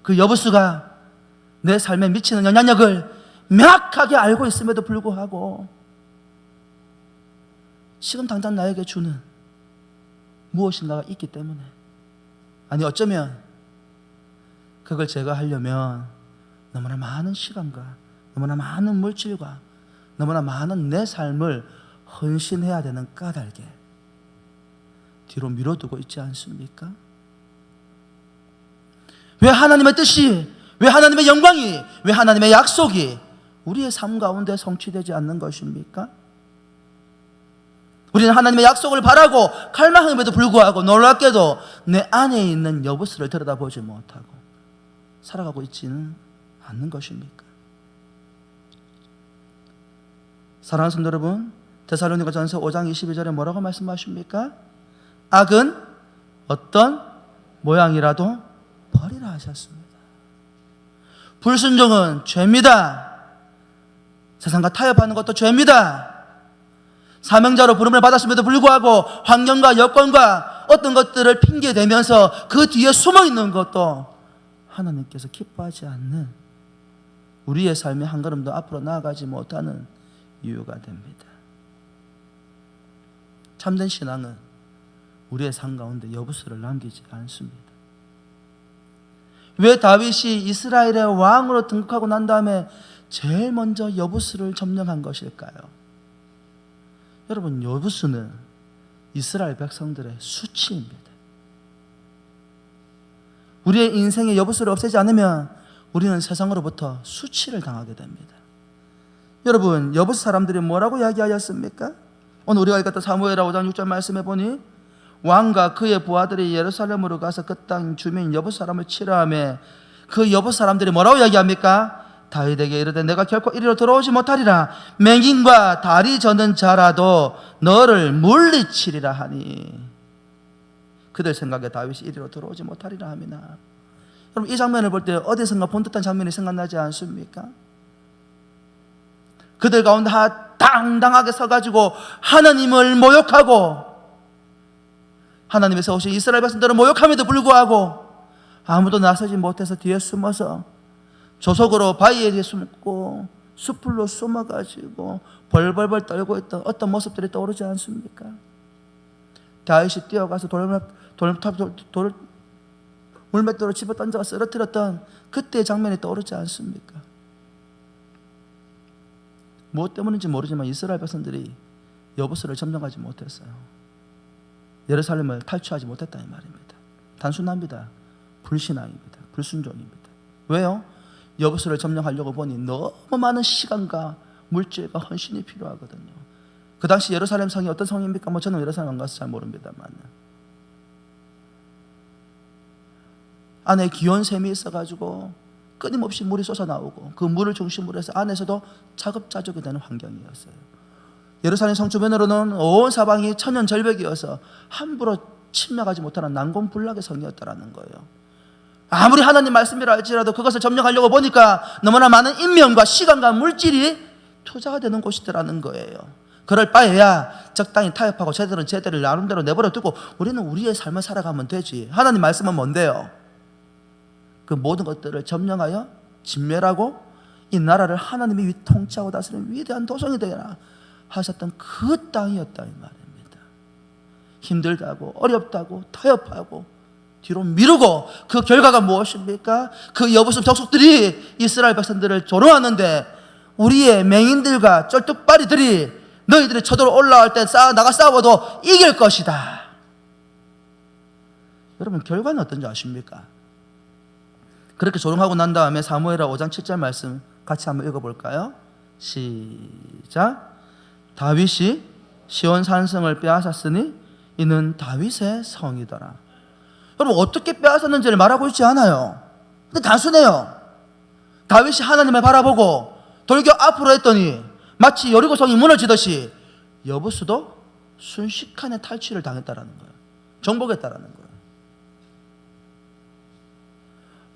그 여부수가 내 삶에 미치는 영향력을 명확하게 알고 있음에도 불구하고 지금 당장 나에게 주는 무엇인가가 있기 때문에, 아니 어쩌면 그걸 제거하려면 너무나 많은 시간과 너무나 많은 물질과 너무나 많은 내 삶을 헌신해야 되는 까닭에 뒤로 미뤄두고 있지 않습니까? 왜 하나님의 뜻이, 왜 하나님의 영광이, 왜 하나님의 약속이 우리의 삶 가운데 성취되지 않는 것입니까? 우리는 하나님의 약속을 바라고 갈망함에도 불구하고 놀랍게도 내 안에 있는 여부수를 들여다보지 못하고 살아가고 있지는 않는 것입니까? 사랑하는 성도 여러분, 데살로니가전서 5장 22절에 뭐라고 말씀하십니까? 악은 어떤 모양이라도 버리라 하셨습니다. 불순종은 죄입니다. 세상과 타협하는 것도 죄입니다. 사명자로 부름을 받았음에도 불구하고 환경과 여건과 어떤 것들을 핑계대면서 그 뒤에 숨어있는 것도 하나님께서 기뻐하지 않는, 우리의 삶의 한 걸음도 앞으로 나아가지 못하는 이유가 됩니다. 참된 신앙은 우리의 삶 가운데 여부수를 남기지 않습니다. 왜 다윗이 이스라엘의 왕으로 등극하고 난 다음에 제일 먼저 여부수를 점령한 것일까요? 여러분, 여부수는 이스라엘 백성들의 수치입니다. 우리의 인생의 여부수를 없애지 않으면 우리는 세상으로부터 수치를 당하게 됩니다. 여러분, 여부수 사람들이 뭐라고 이야기하였습니까? 오늘 우리가 읽었던 사무엘하 5장 6절 말씀해 보니 왕과 그의 부하들이 예루살렘으로 가서 그 땅 주민 여부수 사람을 치라하며 그 여부수 사람들이 뭐라고 이야기합니까? 다윗에게 이르되 내가 결코 이리로 들어오지 못하리라. 맹인과 다리 저는 자라도 너를 물리치리라 하니, 그들 생각에 다윗이 이리로 들어오지 못하리라 하미나. 그럼 이 장면을 볼 때 어디선가 본 듯한 장면이 생각나지 않습니까? 그들 가운데 당당하게 서가지고 하나님을 모욕하고, 하나님에서 오신 이스라엘 백성들을 모욕함에도 불구하고 아무도 나서지 못해서 뒤에 숨어서 조속으로 바위에 숨고 숯불로 숨어가지고 벌벌벌 떨고 있던 어떤 모습들이 떠오르지 않습니까? 다윗이 뛰어가서 물맷돌을 집어 던져 쓰러뜨렸던 그때의 장면이 떠오르지 않습니까? 무엇 때문인지 모르지만 이스라엘 백성들이 여부스를 점령하지 못했어요. 예루살렘을 탈취하지 못했다는 말입니다. 단순합니다. 불신앙입니다. 불순종입니다. 왜요? 여부스를 점령하려고 보니 너무 많은 시간과 물질과 헌신이 필요하거든요. 그 당시 예루살렘 성이 어떤 성입니까? 저는 예루살렘 안 가서 잘 모릅니다만 안에 기온 샘이 있어가지고 끊임없이 물이 솟아나오고 그 물을 중심으로 해서 안에서도 자급자족이 되는 환경이었어요. 예루살렘 성 주변으로는 온 사방이 천연절벽이어서 함부로 침략하지 못하는 난공불락의 성이었다는 거예요. 아무리 하나님 말씀이라 할지라도 그것을 점령하려고 보니까 너무나 많은 인명과 시간과 물질이 투자가 되는 곳이더라는 거예요. 그럴 바에야 적당히 타협하고 제들은 제대를 나름대로 내버려 두고 우리는 우리의 삶을 살아가면 되지. 하나님 말씀은 뭔데요? 그 모든 것들을 점령하여 진멸하고 이 나라를 하나님이 통치하고 다스리는 위대한 도성이 되라 하셨던 그 땅이었다 이 말입니다. 힘들다고 어렵다고 타협하고 뒤로 미루고 그 결과가 무엇입니까? 그 여부수 족속들이 이스라엘 백성들을 조롱하는데 우리의 맹인들과 쩔뚝발이들이 너희들이 저도로 올라올 때 나가 싸워도 이길 것이다. 여러분 결과는 어떤지 아십니까? 그렇게 조롱하고 난 다음에 사무엘하 5장 7절 말씀 같이 한번 읽어볼까요? 시작. 다윗이 시온 산성을 빼앗았으니 이는 다윗의 성이더라. 여러분 어떻게 빼앗았는지를 말하고 있지 않아요. 근데 단순해요. 다윗이 하나님을 바라보고 돌격 앞으로 했더니 마치 여리고성이 무너지듯이 여부수도 순식간에 탈취를 당했다라는 거예요. 정복했다라는 거예요.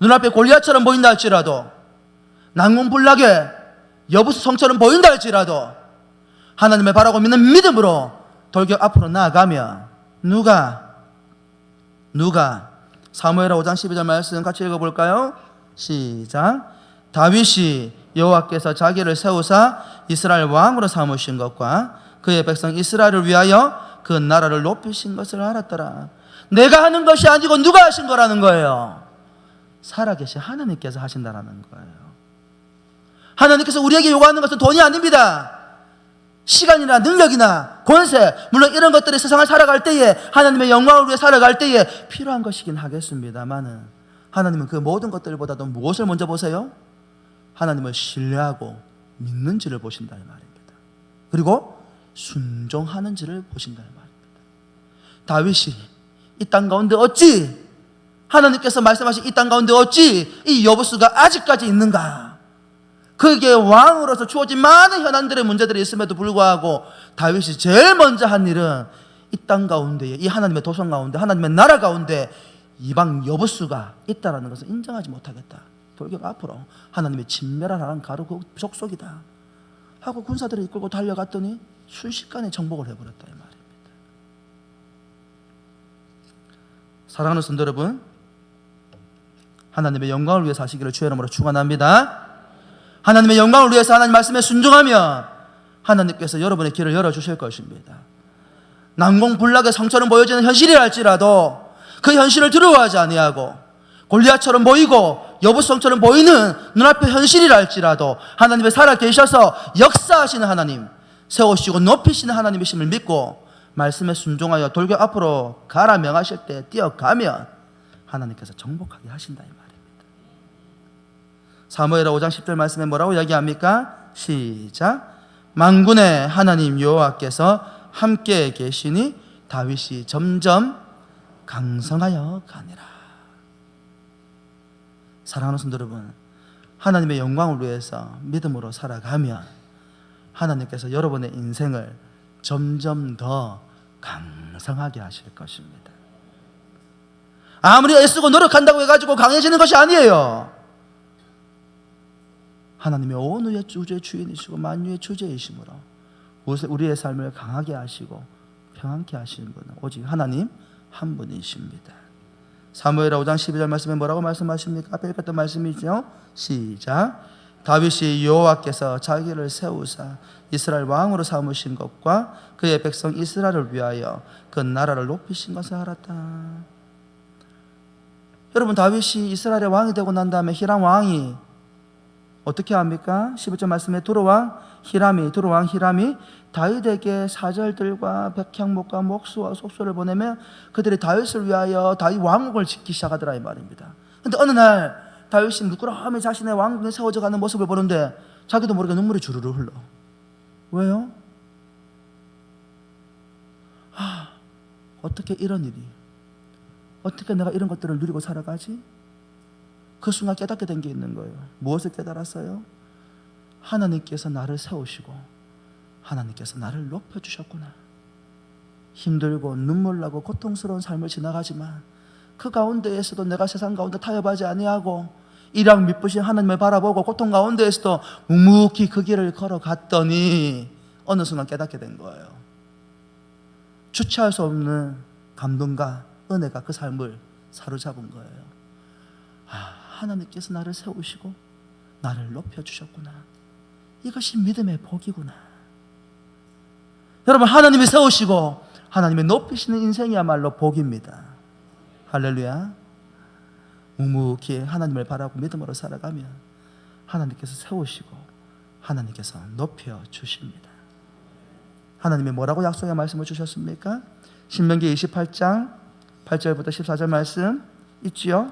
눈앞에 골리앗처럼 보인다 할지라도 난공불락에 여부수 성처럼 보인다 할지라도 하나님을 바라고 믿는 믿음으로 돌격 앞으로 나아가면 누가 사무엘하 5장 12절 말씀 같이 읽어볼까요? 시작. 다윗이 여호와께서 자기를 세우사 이스라엘 왕으로 삼으신 것과 그의 백성 이스라엘을 위하여 그 나라를 높이신 것을 알았더라. 내가 하는 것이 아니고 누가 하신 거라는 거예요? 살아계신 하나님께서 하신다라는 거예요. 하나님께서 우리에게 요구하는 것은 돈이 아닙니다. 시간이나 능력이나 권세, 물론 이런 것들이 세상을 살아갈 때에 하나님의 영광을 위해 살아갈 때에 필요한 것이긴 하겠습니다만은 하나님은 그 모든 것들보다도 무엇을 먼저 보세요? 하나님을 신뢰하고 믿는지를 보신다 이 말입니다. 그리고 순종하는지를 보신다 이 말입니다. 다윗이 이 땅 가운데 어찌 하나님께서 말씀하신 이 땅 가운데 어찌 이 여부수가 아직까지 있는가? 그게 왕으로서 주어진 많은 현안들의 문제들이 있음에도 불구하고 다윗이 제일 먼저 한 일은 이 땅 가운데, 이 하나님의 도성 가운데, 하나님의 나라 가운데 이방 여부수가 있다라는 것을 인정하지 못하겠다. 돌격 앞으로 하나님의 진멸하라는 가루 그 족속이다 하고 군사들을 이끌고 달려갔더니 순식간에 정복을 해버렸다 이 말입니다. 사랑하는 성도 여러분, 하나님의 영광을 위해 사시기를 주의 이름으로 축원합니다. 하나님의 영광을 위해서 하나님 말씀에 순종하면 하나님께서 여러분의 길을 열어주실 것입니다. 난공불락의 성처럼 보여지는 현실이라 할지라도 그 현실을 두려워하지 아니하고 골리앗처럼 보이고 여부성처럼 보이는 눈앞의 현실이라 할지라도 하나님의 살아계셔서 역사하시는 하나님, 세우시고 높이시는 하나님이심을 믿고 말씀에 순종하여 돌격 앞으로 가라 명하실 때 뛰어가면 하나님께서 정복하게 하신다 이 말입니다. 사무엘하 5장 10절 말씀에 뭐라고 이야기합니까? 시작. 만군의 하나님 여호와께서 함께 계시니 다윗이 점점 강성하여 가니라. 사랑하는 성도 여러분, 하나님의 영광을 위해서 믿음으로 살아가면 하나님께서 여러분의 인생을 점점 더 강성하게 하실 것입니다. 아무리 애쓰고 노력한다고 해가지고 강해지는 것이 아니에요. 하나님의 온 우주의 주인이시고 만유의 주제이시므로 우리의 삶을 강하게 하시고 평안케 하시는 분은 오직 하나님 한 분이십니다. 사무엘하 5장 12절 말씀에 뭐라고 말씀하십니까? 앞에 읽었던 말씀이죠. 시작. 다윗이 여호와께서 자기를 세우사 이스라엘 왕으로 삼으신 것과 그의 백성 이스라엘을 위하여 그 나라를 높이신 것을 알았다. 여러분, 다윗이 이스라엘의 왕이 되고 난 다음에 히람 왕이 어떻게 합니까? 11절 말씀에 두로왕 히람이 다윗에게 사절들과 백향목과 목수와 속수를 보내며 그들이 다윗을 위하여 다윗 왕국을 짓기 시작하더라 이 말입니다. 그런데 어느 날 다윗이 누그러미 자신의 왕국에 세워져 가는 모습을 보는데 자기도 모르게 눈물이 주르르 흘러. 왜요? 어떻게 이런 일이, 어떻게 내가 이런 것들을 누리고 살아가지? 그 순간 깨닫게 된 게 있는 거예요. 무엇을 깨달았어요? 하나님께서 나를 세우시고 하나님께서 나를 높여주셨구나. 힘들고 눈물 나고 고통스러운 삶을 지나가지만 그 가운데에서도 내가 세상 가운데 타협하지 아니하고 일양 미쁘신 하나님을 바라보고 고통 가운데에서도 묵묵히 그 길을 걸어갔더니 어느 순간 깨닫게 된 거예요. 주체할 수 없는 감동과 은혜가 그 삶을 사로잡은 거예요. 하나님께서 나를 세우시고 나를 높여주셨구나. 이것이 믿음의 복이구나. 여러분, 하나님이 세우시고 하나님이 높이시는 인생이야말로 복입니다. 할렐루야. 묵묵히 하나님을 바라고 믿음으로 살아가면 하나님께서 세우시고 하나님께서 높여주십니다. 하나님이 뭐라고 약속의 말씀을 주셨습니까? 신명기 28장 8절부터 14절 말씀 있지요?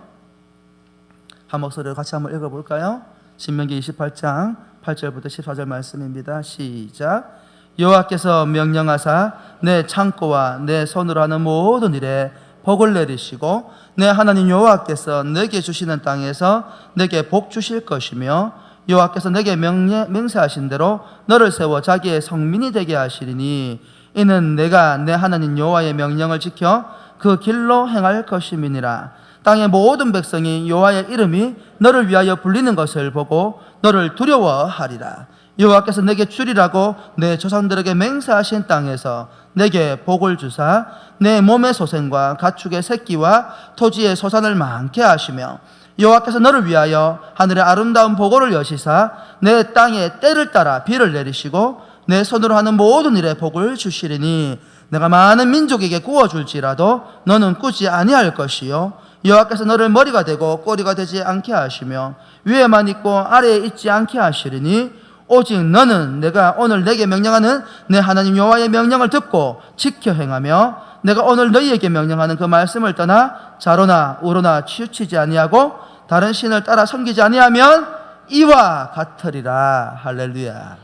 한 목소리로 같이 한번 읽어볼까요? 신명기 28장 8절부터 14절 말씀입니다. 시작. 여호와께서 명령하사 내 창고와 내 손으로 하는 모든 일에 복을 내리시고 내 하나님 여호와께서 내게 주시는 땅에서 내게 복 주실 것이며 여호와께서 내게 맹세하신 대로 너를 세워 자기의 성민이 되게 하시리니 이는 내가 내 하나님 여호와의 명령을 지켜 그 길로 행할 것임이니라. 땅의 모든 백성이 여호와의 이름이 너를 위하여 불리는 것을 보고 너를 두려워하리라. 여호와께서 내게 주리라고 내 조상들에게 맹세하신 땅에서 내게 복을 주사 내 몸의 소생과 가축의 새끼와 토지의 소산을 많게 하시며 여호와께서 너를 위하여 하늘의 아름다운 보고를 여시사 내 땅에 때를 따라 비를 내리시고 내 손으로 하는 모든 일에 복을 주시리니 내가 많은 민족에게 구워줄지라도 너는 꾸지 아니할 것이요 여호와께서 너를 머리가 되고 꼬리가 되지 않게 하시며 위에만 있고 아래에 있지 않게 하시리니 오직 너는 내가 오늘 내게 명령하는 내 하나님 여호와의 명령을 듣고 지켜 행하며 내가 오늘 너희에게 명령하는 그 말씀을 떠나 좌로나 우로나 치우치지 아니하고 다른 신을 따라 섬기지 아니하면 이와 같으리라. 할렐루야.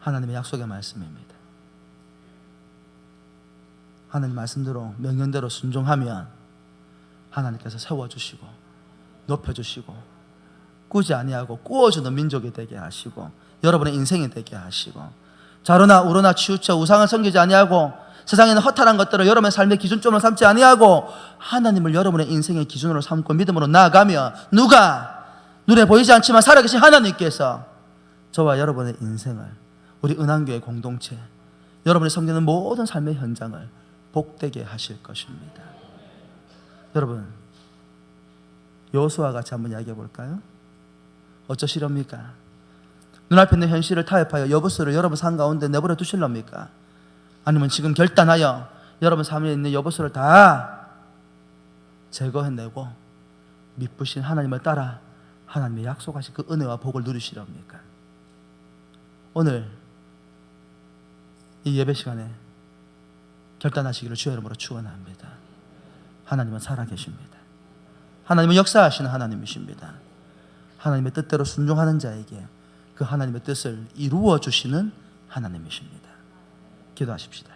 하나님의 약속의 말씀입니다. 하나님 말씀대로 명령대로 순종하면 하나님께서 세워주시고 높여주시고 꾸지 아니하고 꾸어주는 민족이 되게 하시고 여러분의 인생이 되게 하시고 좌로나 우로나 치우쳐 우상을 섬기지 아니하고 세상에는 허탈한 것들을 여러분의 삶의 기준점으로 삼지 아니하고 하나님을 여러분의 인생의 기준으로 삼고 믿음으로 나아가면 누가 눈에 보이지 않지만 살아계신 하나님께서 저와 여러분의 인생을 우리 은한교회 공동체 여러분이 섬기는 모든 삶의 현장을 복되게 하실 것입니다. 여러분, 여호수아와 같이 한번 이야기해 볼까요? 어쩌시렵니까? 눈앞에 있는 현실을 타협하여 여부수를 여러분 삶 가운데 내버려 두실랍니까? 아니면 지금 결단하여 여러분 삶에 있는 여부수를 다 제거해내고 미쁘신 하나님을 따라 하나님의 약속하신 그 은혜와 복을 누리시렵니까? 오늘 이 예배 시간에 결단하시기를 주의 이름으로 축원합니다. 하나님은 살아계십니다. 하나님은 역사하시는 하나님이십니다. 하나님의 뜻대로 순종하는 자에게 그 하나님의 뜻을 이루어 주시는 하나님이십니다. 기도하십시다.